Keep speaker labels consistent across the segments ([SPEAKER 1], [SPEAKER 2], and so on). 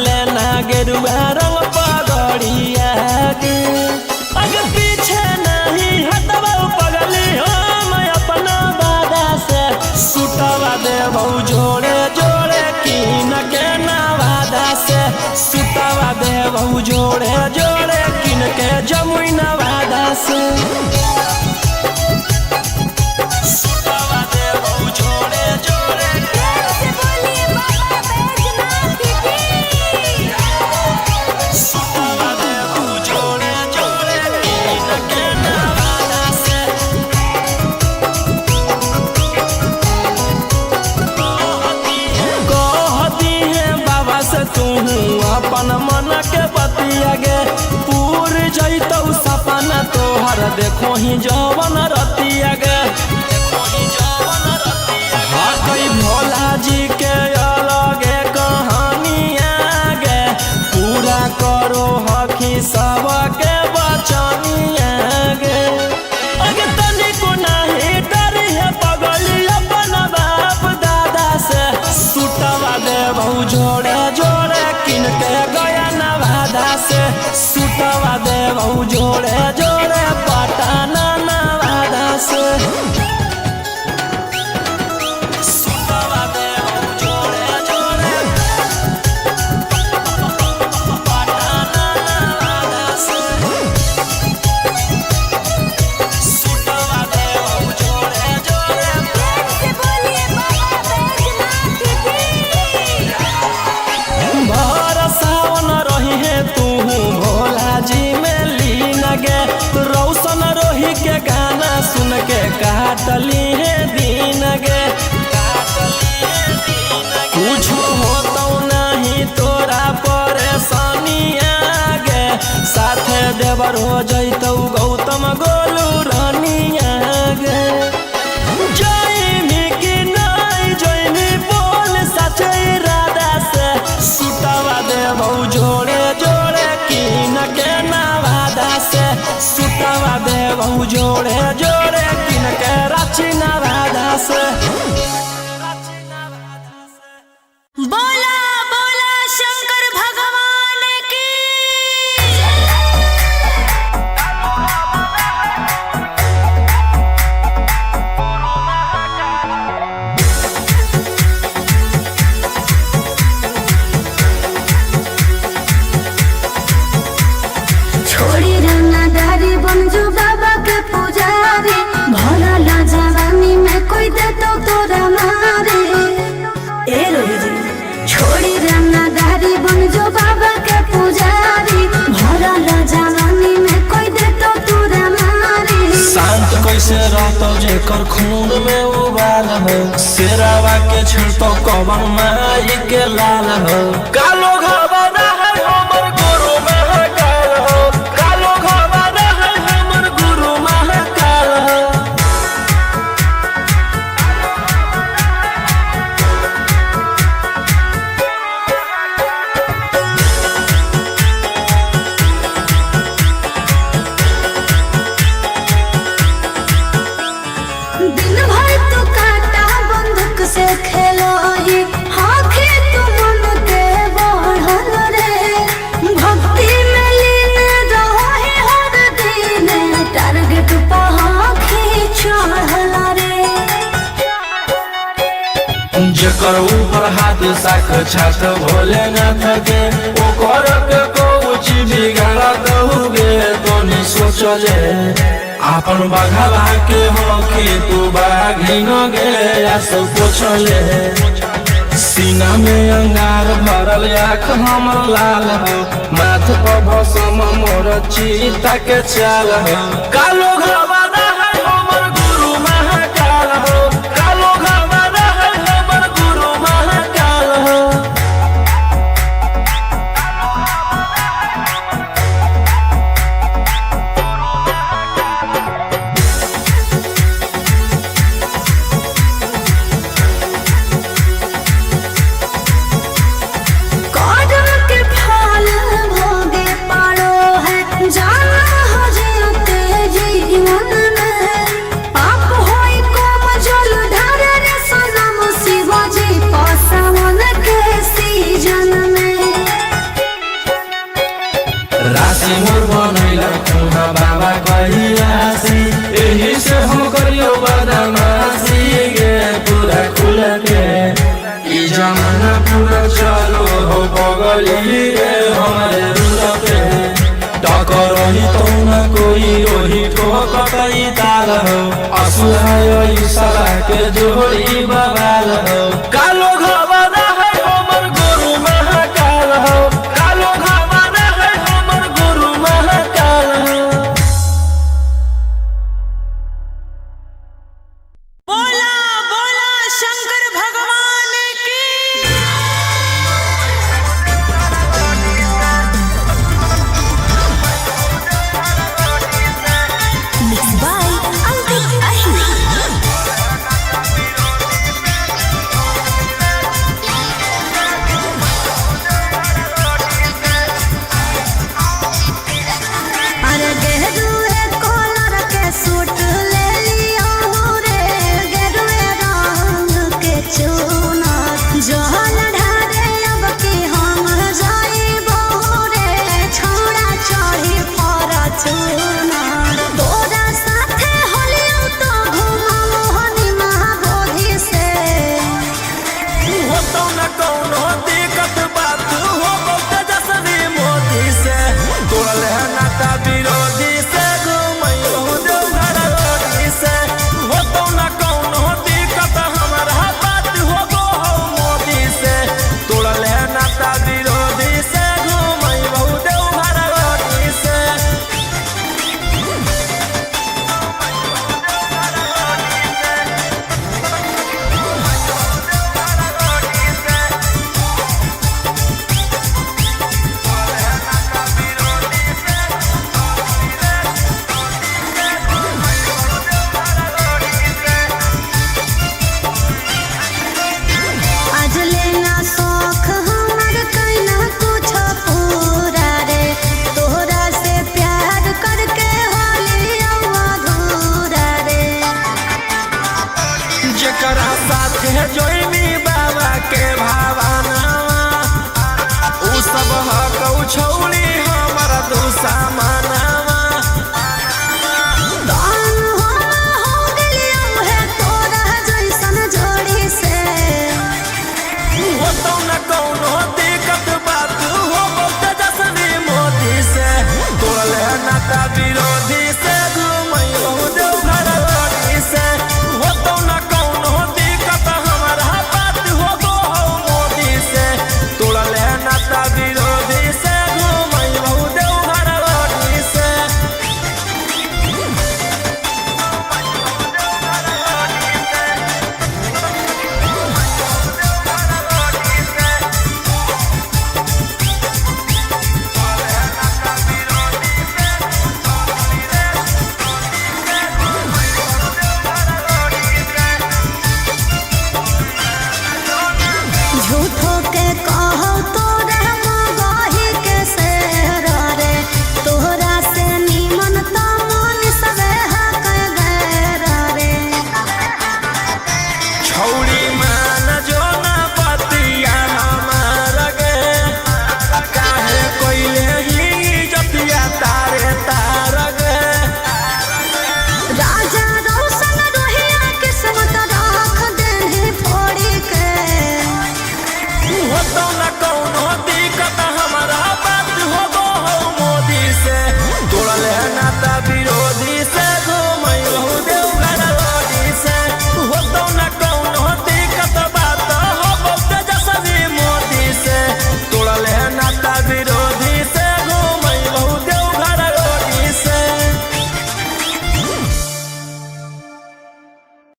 [SPEAKER 1] लेना गेरुआ रंग पगड़िया के आगे पीछे नहीं हटवा पगली हम अपना वादा से सुटवा देबौ जोड़े जोड़े कीन के नवादा से सुटवा देबौ जोड़े जोड़े कीन के जमुई नवादा से अपन मन के बतिया गे पूर जैतौ सपना तोहर देखो ही जवन रतिया गे कई भोला जी के अलगे कहानिया गे पूरा करो हकी सबके बचनिया गे अगे तनिको नहीं डरी है पगली अपन बाप दादा से सुटवा देबौ जोड़े जोड़े किन के गया नवादा से सुटवा देबौ जोड़े जोड़े पटना नवादा से सुटवा देबौ जोड़े जोड़े पटना नवादा से सुटवा देबौ जोड़े जोड़े
[SPEAKER 2] से बोलिए बाबा बैजनाथ
[SPEAKER 1] सावन रही है तू भोला जी में लीन गे रौशन रोही के गाना सुन के काटली है दिन गे कुछ होतौ नहीं तोरा परेशानिया गे साथे देवर हो जैतौ गौतम गोलू रानिया गे जैमी कि नहीं जैमी बोल सचे इरादा से सुटवा देबौ जोड़े जोड़े कीन के नवादा से सुटवा देबौ जोड़े जोड़े कीन के रांची नवादा से
[SPEAKER 2] बोला बोला शंकर भगवान की छोड़ी रंगदारी बन जो बाबा के पुजारी भरा ला जवानी में कोई दे तो तोरा मारे ए रोही जी छोड़ी रंगदारी बन जो बाबा के पुजारी भरा ला जवानी में कोई दे तो तोरा मारे
[SPEAKER 1] शांत कैसे रहतो जेकर खून में उबाल हो शेरावा के छिड़तो कवन माई के लाल हो कालो घबरा है हमर गुरु महाकाल हो कालो घबरा है हमर गुरु महाकाल हो
[SPEAKER 2] दिन भर तू काटा बंदूक से खेलो ही आँखें तू मन के बढ़ल रे भक्ति में लीन रहो ही हर दिन टारगेट पे आँखें चढ़ल रे
[SPEAKER 1] जेकर ऊपर हाथ साख छात भोलेनाथ के ओकर के कुछ बिगाड़ दहुगे तो नहीं सोचले आपन बघला के हो के तू बाघिन गे या सब पूछले सीना में अंगार भरल आँख हमर लाल हो माथ पर भसम मोर चीता के चाल हो कालो घबरा है हमर गुरु महाकाल हो कालो घबरा है हमर गुरु महाकाल हो
[SPEAKER 2] कदम के फल भोगे पड़ो है जाना हो जीते जीवन
[SPEAKER 1] करियो बदमाशी गे पूरा खुल के ई जमाना पूरा चलो हो बगली रे हमारे रूल पे टकर ही तो न कोई रोही ठोकई ताल हो असुहाय साला के जोड़ी बवाल हो कालो घबरा है हमर गुरु महाकाल हो कालो घबरा है हमर गुरु महाकाल हो।
[SPEAKER 3] बोला बोला शंकर भगवान की। Mixed by Ankit Ahir. अरे गेरुए कलर के सूट ले लियो रे गेरुए रंग के चुनर जहल ढारे अब की हम जाइबो रे छोड़ा चढ़ी फॉर्च्यूनर तोरा साथे होलियो तो घुमाओ हनी महाबोधि से
[SPEAKER 1] हो तो न कौनो दिक्कत बात हो तेजस्वी मोदी से तोड़ल है नाता विरोधी से घूमैयो देवघर रोडी से हो तो न कौनो दिक्कत हमारा बात हो गो मोदी से तोड़ल है नाता विरोधी से घूमैयो देवघर रोडी से।
[SPEAKER 3] आज लेना शौक हमर कैना कुछ पूरा रे तोहरा से प्यार करके होलियो अधूरा रे
[SPEAKER 1] जकरा साथे जोइमी बाबा के भावना उ सब हकौ छौली हमर दुश्मनवा
[SPEAKER 3] दान हो गेलियो है तोरा जैसन जोड़ी से
[SPEAKER 1] हो तो न कौनो दिक्कत बात हो तेजस्वी मोदी से तोड़ल है नाता विरोधी से घूमैयो देवघर रोडी से हो तो न कौनो दिक्कत हमारा बात हो गो मोदी से तोड़ल है नाता विरोधी से घूमैयो देवघर रोडी से।
[SPEAKER 3] झूठो के कहो तोरा मगही के शेर रे तोहरा से निमन तो मन सबे हक गैर रे
[SPEAKER 1] छौड़ी मान जो ना पतिया हमार गे काहे कोइले ही जतिया तारे तार गे
[SPEAKER 3] राजा रोशन रोहिया किस्मत राख देहि फोड़ी के
[SPEAKER 1] हो तो न कौनो दिक्कत हमारा बात हो गो मोदी से तोड़ल है नाता विरोधी से घूमैयो देवघर रोडी से हो तो न कौनो दिक्कत बात हो तेजस्वी मोदी से तोड़ल है नाता विरोधी से घूमैयो देवघर रोडी से।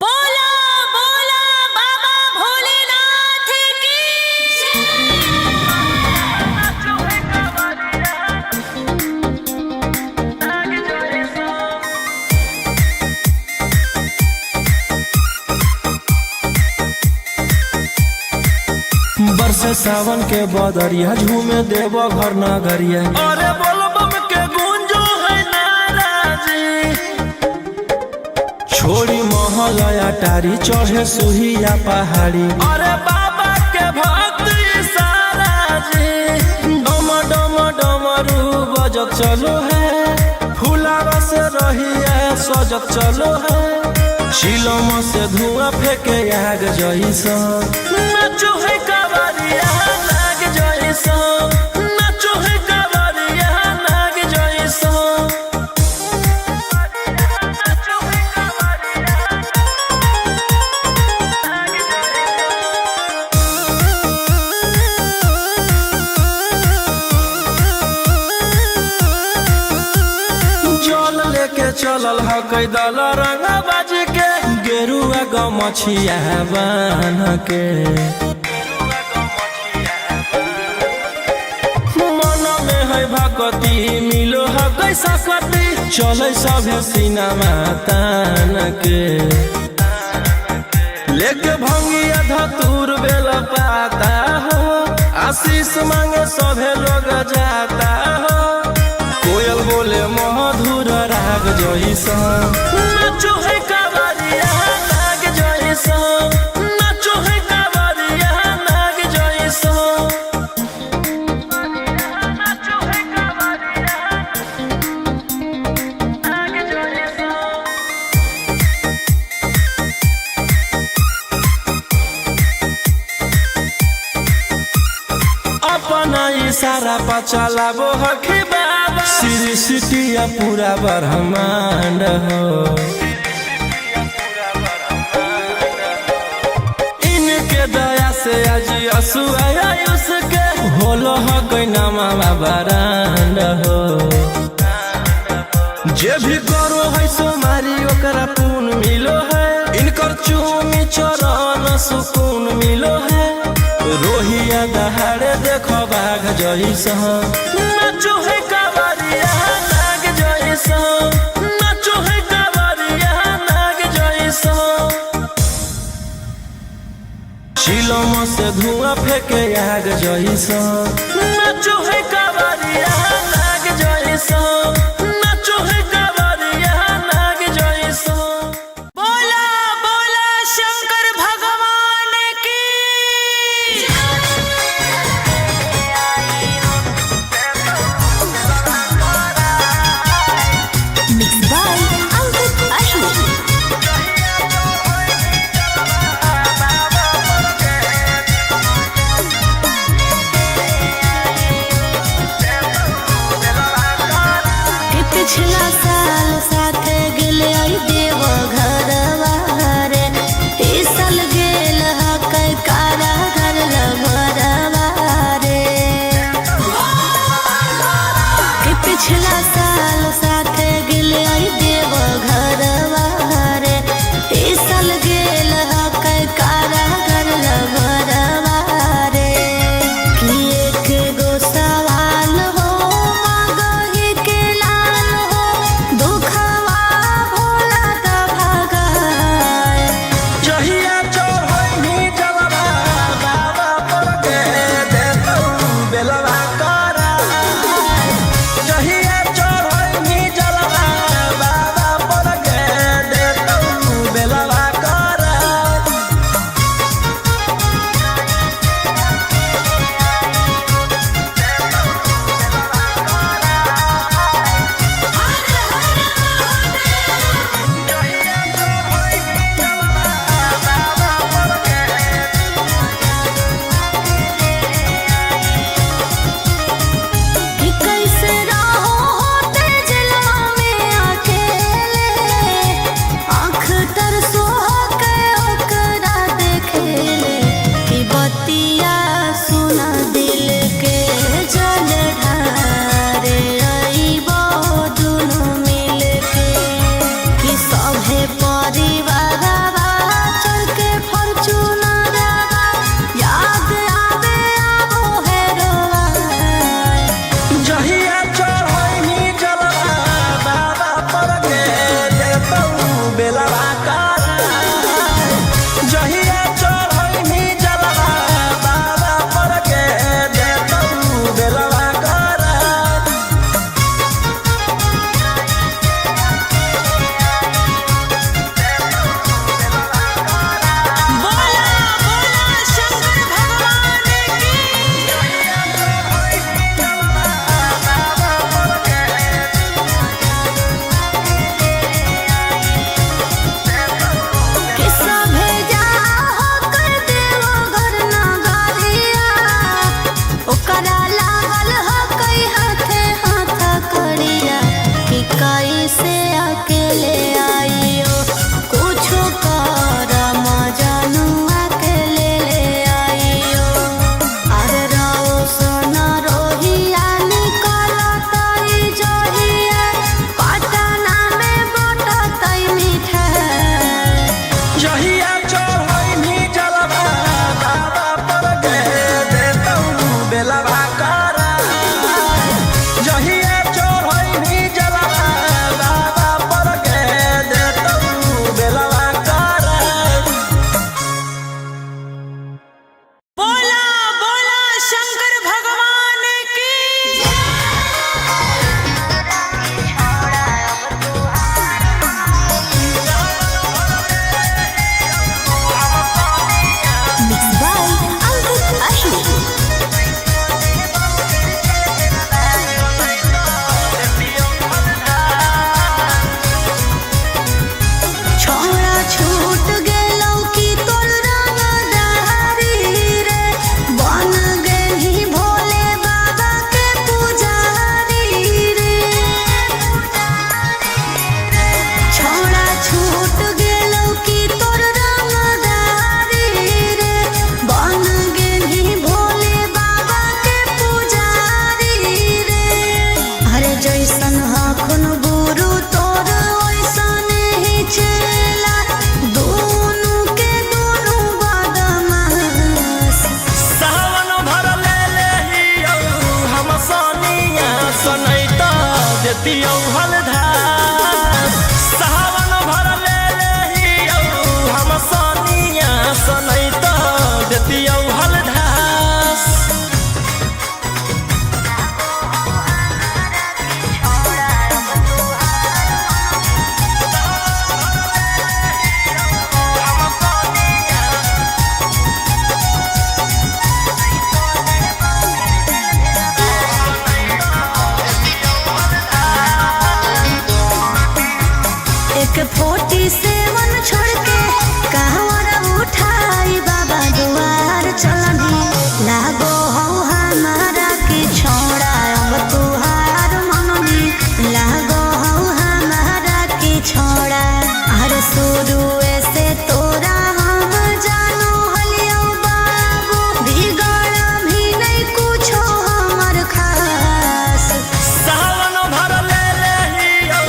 [SPEAKER 3] बोला बोला बाबा भोलेनाथ की
[SPEAKER 1] बरसे सावन के बदरिया झूमे देवो घर नगरिया अरे बोलबम के गूंजो है नाराजी छोड़ी महल अटारी चढ़े सुहिया पहाड़ी अरे बाबा के भक्त सारा जी डम डम डमरू बजत चलो है फूला से रही है सजत चलो है। चिलम से धुआं फेंके आग जैसा नाचो है कावरिया नाग जैसा नाचो है कावरिया नाग जैसा जल लेके चलल ह कैदल रंगा बाज के गेरुआ गमछिया बान के मन में है भक्ति मिलो है कैसा कति चले सभे सिनेमा तान के लेके भंगिया धतूर बेल पाता हो आशीष मांगे सभे लोग जाता हो कोयल बोले मधुर राग जैसा नाचो है कावरिया नाग जैसा नाचो है कावरिया नाग जैसा नाचो है कावरिया नाग जैसा अपना इशारा पर चलाबो हखी बाबा श्री सिटिया पूरा ब्रह्मांड हो इनके दया से आज असुआ उसके होलो हो कोई नामा बरांड हो जे भी करो है सोमारी ओकरा पून मिलो है इनकर चूमी चरण सुकून मिलो है रोहिया दहाड़े देखो बाघ जैसा नाचो है कावरिया नाग जैसा नाचो है कावरिया नाग जैसा चिलम से धुआं फेंके आग जैसा नाचो है कावरिया नाग जैसा नाचो है कावरिया नाग जैसा
[SPEAKER 3] बोला बोला शंकर भगवान की मिक्स बाय अंकित अशोक पिछला साल साथे गेले आई देव घरवा रे ई साल गेल हकै कारा घर लभरवा रे पिछला साल साथे गेले आई देव घरवा रे ई साल गेल हकै कारा घर लभरवा रे कि एक गो सवाल हो मगही के लाल हो दुखवा भोला द भगाए
[SPEAKER 1] जहिया चढ़ैनी जलवा बाबा पर के देतौ बेलवा करा जहिया चढ़ैनी जलवा बाबा पर के देतौ बेलवा करा
[SPEAKER 3] कि कैसे रहो होते जलवा में अकेले आँख तरसो के ओकरा देखेले कि बतिया सुना दिल के जल ढारे अइबो दुनू मिल के कि सभे परिवारवा चल के फॉर्च्यूनरवा याद आवे आबो हेरोवा
[SPEAKER 1] जहिया चढ़ैनी जलवा बाबा पर के देतौ बेलवा करा जहिया चढ़ैनी जलवा बाबा पर के देतौ बेलवा करा
[SPEAKER 3] बोला बोला शंकर भगवान की
[SPEAKER 1] बाबा पर के देतियौ हलधार सावन भर ले लेहियौ हम सनिया सनई त देतियौ हलधार
[SPEAKER 3] एक 47 छोड़ के कहवर उठाई बाबा दुआर चलनी लागो हो हमारा की छोड़ा अब तुहार मननी लागो हो हमारा की छोड़ा हर शुरू से तोरा हम जानो हलियो बाबू बिगड़ भी नहीं कुछो हमर खास
[SPEAKER 1] सावन भर ले लेहियौ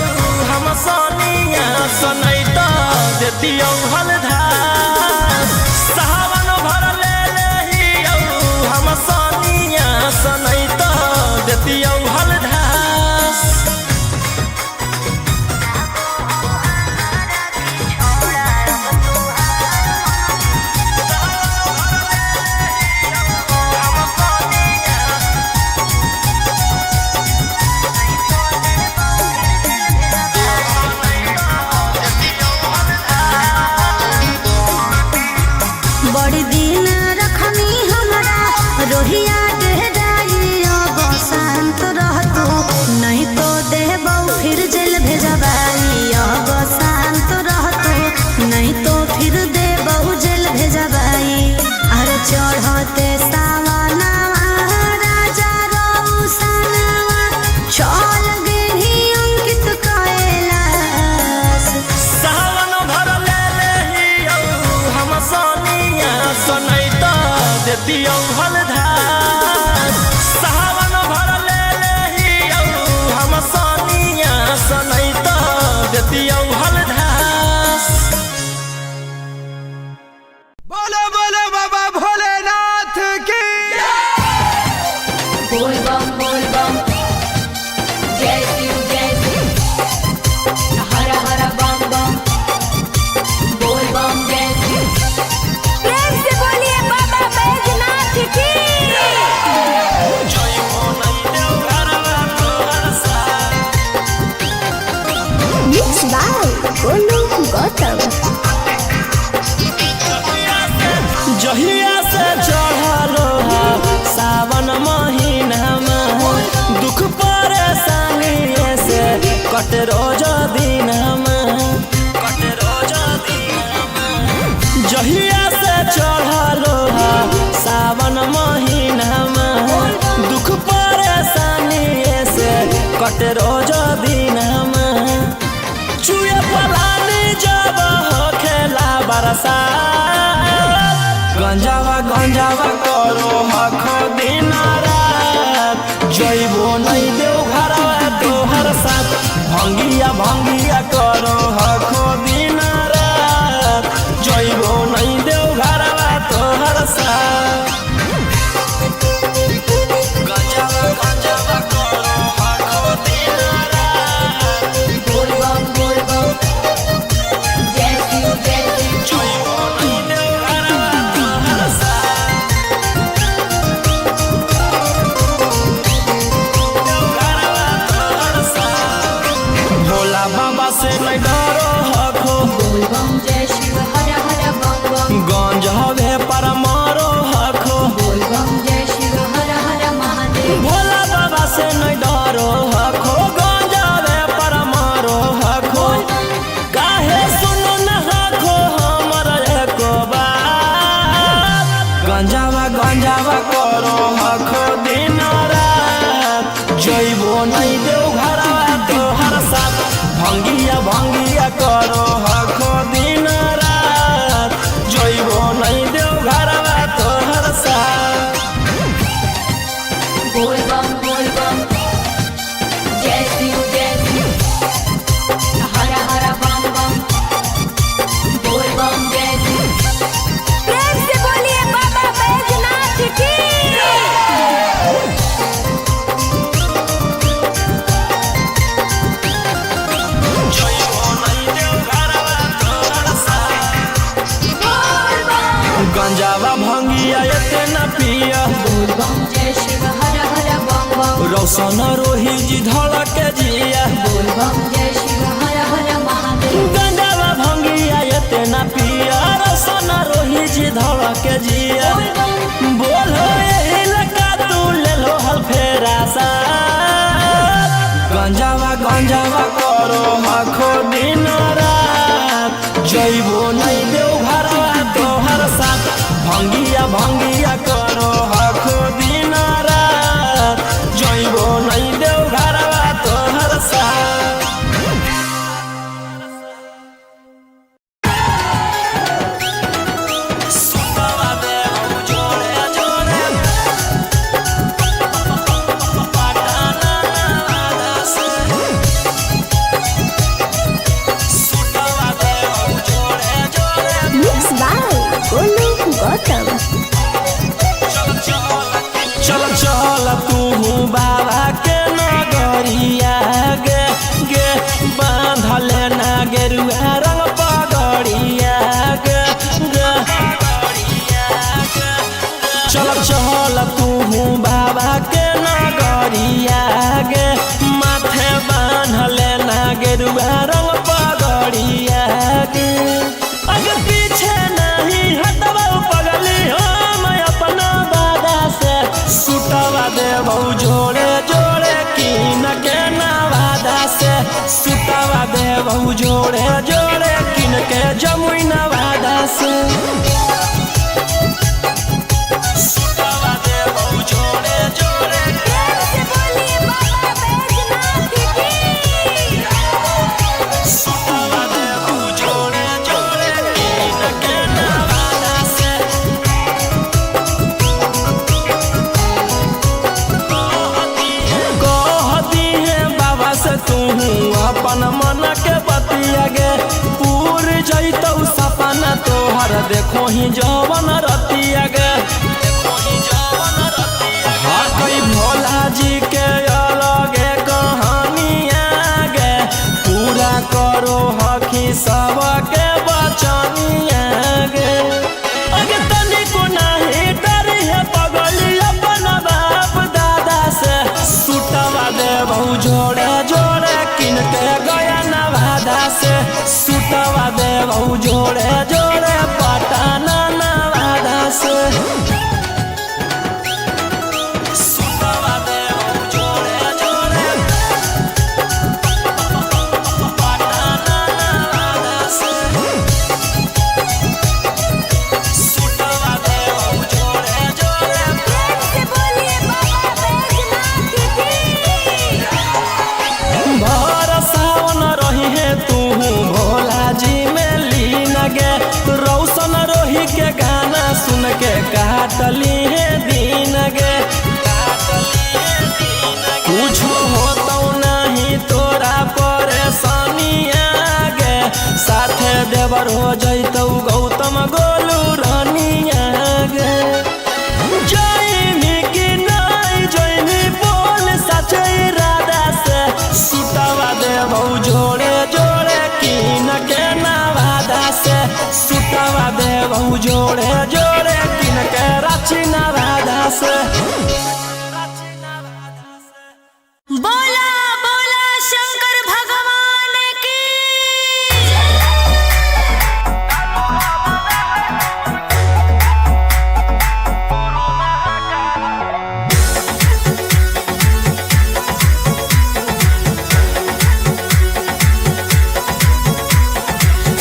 [SPEAKER 1] हम सनिया सनई त देतियौ हलधार सावन भर ले लेहियौ हम सनिया सनई त देतियौ हलधार
[SPEAKER 3] बड़ी दिन रखनी हमरा रोहिया डेहराई अब शांत रहतो नहीं तो देबौ फिर जेल भेजबाई अब शांत रहतो नहीं तो फिर देबौ जेल भेजबाई अरे चढ़ते सावनवा राजा रौसनवा चल गेही अंकित कैलाश
[SPEAKER 1] सावन भर ले लेहियौ हम सनिया सनई त देतियौ हलधार सावन भर ले लेहियौ हम सनिया सनई त देतियौ हलधार
[SPEAKER 4] बोलो बोलो बाबा भोलेनाथ की
[SPEAKER 5] बोल बम जय शिव हर हर बम बम बोल बम जय शिव प्रेम से बोलिए बाबा बैजनाथ की
[SPEAKER 2] मिक्स बाय गोलू गौतम
[SPEAKER 1] जहिया से चढ़लो सावन महीनामा दुख परेशानी से कट रोज दिनमा जहिया से चढ़लो सावन महीनामा दुख परेशानी से कट रोज दिनमा चुए पलानी जब खेला बरसा गंजावा करो हखो दिन रात जइबो नहीं देव घरवा तोहर साथ भंगिया करो हखो दिन रात जइबो नहीं देव घरवा तोहर साथ गंजावा करो हखो दिन रात
[SPEAKER 5] बोल बम जय शिव
[SPEAKER 1] जइबो नहीं देव घरवा तोहर भोला बाबा से नहीं डरो हखो
[SPEAKER 5] बोल बम जय शिव हर हर बम बम
[SPEAKER 1] गंज हवे पर मारो हखो
[SPEAKER 5] बोल बम जय शिव हर हर महादेव
[SPEAKER 1] भोला बाबा से नहीं डरो हखो गंज हवे पर मारो हखो काहे सुनो न हखो हमर एको बात गंजावा करो हखो दिन रात जइबो नहीं देव घरवा तोहर साथ भंगिया करो हखो दिन रात जइबो नहीं देव घरवा तोहर साथ
[SPEAKER 5] बोल बम जय शिव हर हर बम बम बोल बम जय शिव प्रेम से बोलिए बाबा बैजनाथ की
[SPEAKER 1] गंजावा भंगिया एते न पिया
[SPEAKER 5] बोल बम जय शिव हर हर बम बम
[SPEAKER 1] रौशन रोही जी धड़क जिया
[SPEAKER 5] बोल बम जय शिव हर हर महादेव
[SPEAKER 1] गंजावा भंगिया एते न पिया रौशन रोही जी धड़क जिया बोलो एही लका तू ले लो हल फेरा सा गंजावा गंजावा करो आखो दिन रात जइबो नहीं देव घरवा तोहर साथ भंगिया भंगिया करो आखो दिन रात जइबो नहीं देव घरवा तोहर साथ सुतवा देव जोड़े जोड़े पटाना से सुतवा देव जोड़े जोड़े
[SPEAKER 2] मिक्स बाय गोलू गौतम।
[SPEAKER 1] चल चल तू बाबा के नगरिया गे गे बांधल ना गेरुआ रंग पगड़िया गे गे चल चल तू बाबा के नगरिया गे माथे बांधल ना गेरुआ रंग पगड़िया गे अगर पीछे नहीं हटवा पगली हम अपना बादा से सुतवा देव जोड़े जोड़े कीन के नवादा से सुतवा देव जोड़े जोड़े कीन के जमुई नवादा से सुतवा देव जोड़े जोड़े सुतवा देव जोड़े जोड़े कीन के नवादा से कहती है बाबा से तू अपन मन के बतिया गे पूर जैतौ सपना तोहर देखो ही जवन रतिया गे हाँ कोई भोला जी के अलगे कहानिया गे पूरा करो हकी सबके बचनिया गे अगे तनिको नहीं डरी है पगली अपन बाप दादा से सुतवा देव जोड़े जोड़े किन के गया नवादा से सुतवा देव जोड़े जोड़े पटाना नवादा से सुतवा देव जोड़े जोड़े पटाना नवादा से सुतवा देव जोड़े जोड़े भर सावन रही है तू भोला जी में लीन गे रौशन रोही के गाना सुन के काटली है दिन गे कुछ होता नहीं तोरा परेशानिया गे साथे देवर हो जैतौ गौतम गोलू रानिया गे जैनी कि नहीं जैनी बोल सचे इरादा से सुतवा देव जोड़े जोड़े कीन के नवादा से सुतवा देव जोड़े जोड़े कीन के रांची नवादा से
[SPEAKER 3] बोला बोला शंकर भगवान की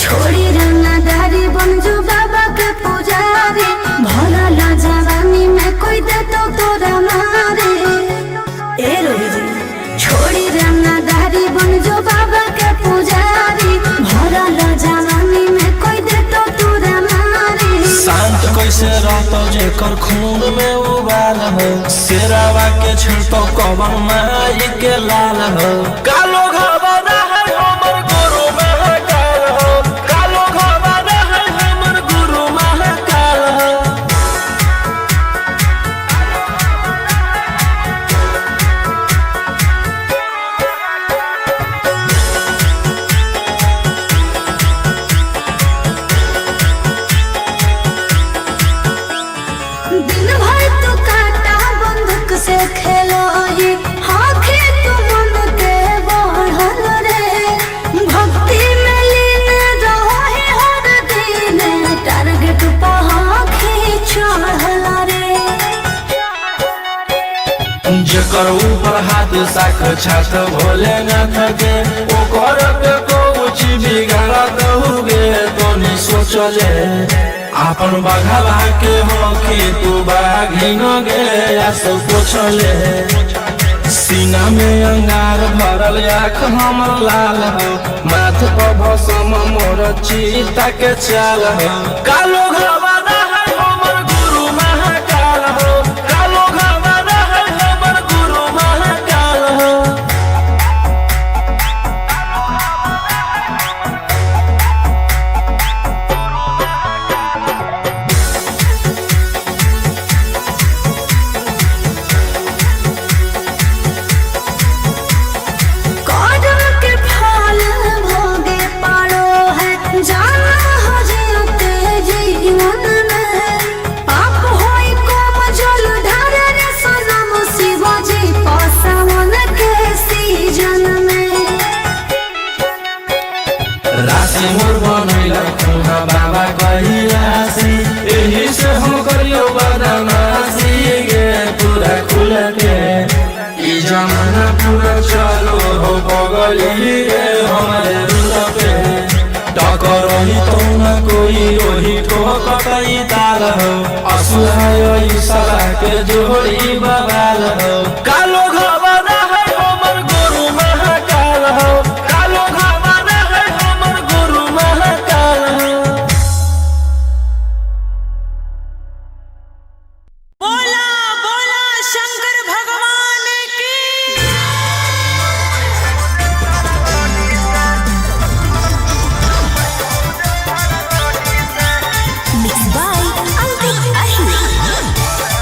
[SPEAKER 2] छोड़ी रंगदारी बन जो बाबा के पुजारी भला ला जवानी में कोई दे तो तोरा मारे ए रोही जी छोड़ी रंगदारी बन जो बाबा के पुजारी भला ला जवानी में कोई दे तो तोरा मारे
[SPEAKER 1] शांत कैसे रहतो जेकर खून में उबाल हो शेरावा के छिड़तो कवन माई के लाल हो कालो घबरा है हमर गुरु महाकाल हो कालो घबरा है हमर गुरु महाकाल हो जेकर ऊपर हाथ साक्षात भोलेनाथ के ओकर के कुछ बिगाड़त हुए तोनी सोचले आपन बघला के हो कि तू बाघिन गे आस पूछले सीना में अंगार भरल आँख हमर लाल हो माथ पर भसम मोर चीता के चाल हो कालो घरवाना है हमर गुरु महाकाल हो कालो घरवाना है हमर गुरु महाकाल हो
[SPEAKER 2] कदम के फल भोगे पारो है जाना हो जीते जीवन में पाप होई कोम जल ढारे रे सनम शिवाजी पासवन के सीजन में
[SPEAKER 1] राशि मोर बनैला खुना बाबा कहिलासी एही से हम करियो बदमाशी गे पूरा खुल के ई जमाना पूरा चलो हो बगली रे हमारे रुल पे टकर ही तो ना कोई ओही ठोकई ताल हो असुहाय सला के जोड़ी बवाल हो कालो घरवाना है हमर गुरु महाकाल हो कालो घरवाना है हमर गुरु महाकाल हो
[SPEAKER 3] बोला बोला शंकर भगवान की मिक्स बाय अंकित अहिर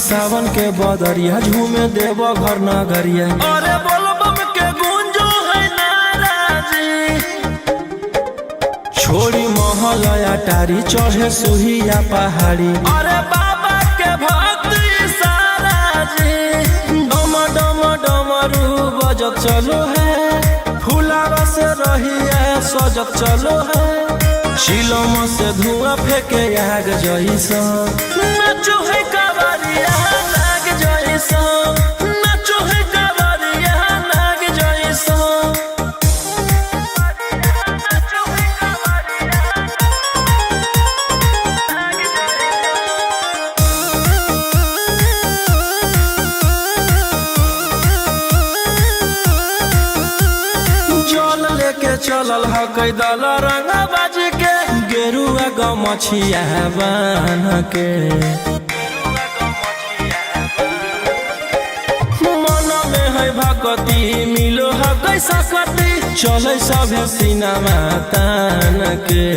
[SPEAKER 1] सावन के बदरिया झूमे देव घर नगरिया। अरे बोलबम के गूंजो है नाराजी, छोड़ी महल अटारी चढ़े सुहिया पहाड़ी। अरे बाबा के भक्त सारा जी, डम डम डमरू बजत चलो है, फुलावा से रही है सजत चलो है। शिलम से धुआं फेंके आग जैसा, नाचो है कावरिया नाग जैसा, नाचो है कावरिया नाग जैसा। जल लेके चलल ह कैदल रंगा बाज के, गेरुआ गमछिया बान के। मन में है भक्ति मिलो है कैसा कति, चले सभे सिनेमा तान के।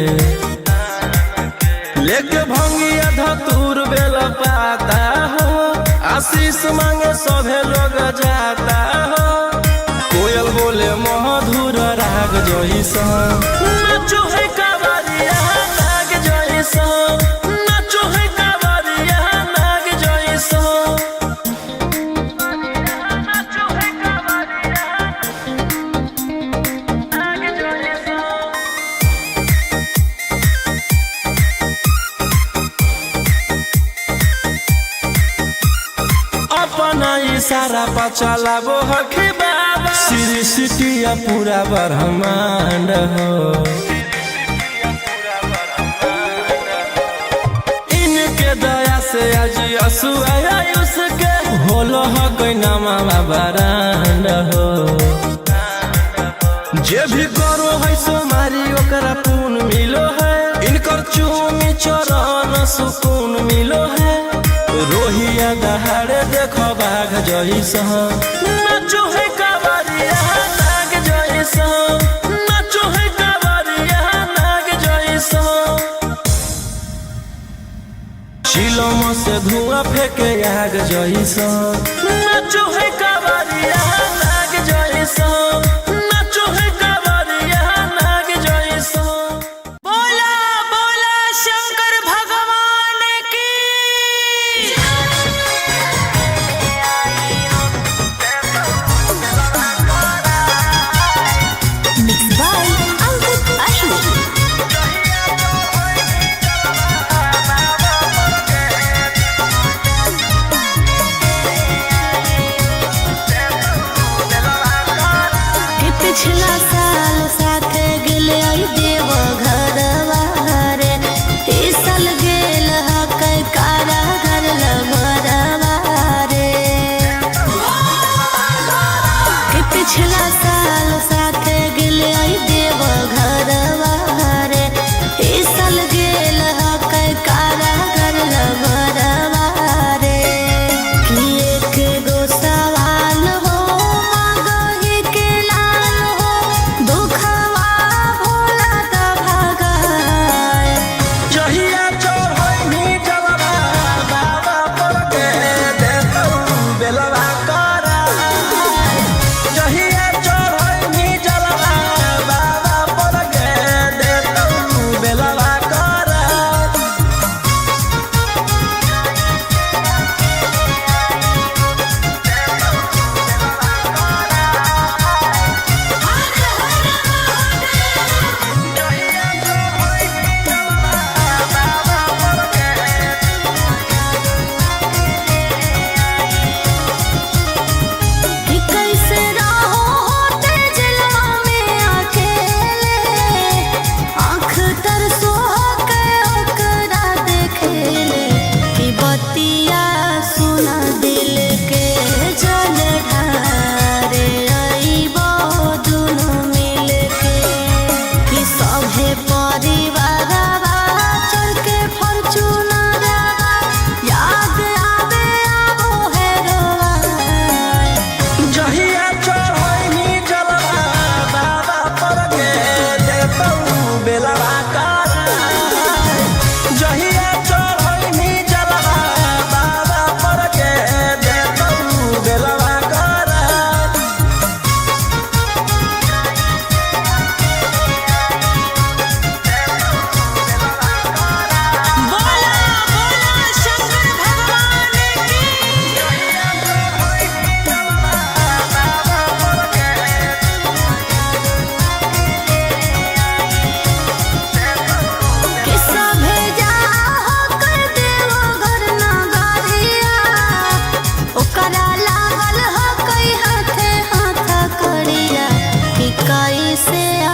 [SPEAKER 1] लेके भंगिया धतूर बेल पाता हो, आशीष मांगे सभे लोग जाता हो। कोयल बोले मधुर राग जैसा, नाचो है कावरिया नाग जैसा, नाचो है कावरिया नाग जैसा। नाचो है कावरिया नाग जैसा। अपना इशारा पर चलाबो हखी बाबा, श्री सिटिया पूरा ब्रह्मांड हो। इनके दया से आज असुआ उसके होलो हो कोई नामा बरांड हो। जे भी करो है सोमारी ओकरा पून मिलो है, इनकर चूमी चरण सुकून मिलो है। रोहिया दहाड़े देखो बाघ जैसा, नाचो है कावरिया नाग जैसा, नाचो है कावरिया नाग जैसा। शिलम से धुआं फेंके आग जैसा, नाचो है कावरिया नाग जैसा, नाचो है कावरिया नाग जैसा।
[SPEAKER 5] बोला बोला शंकर भगवान की। Mixed by Ankit Ashok.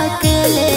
[SPEAKER 3] अकेले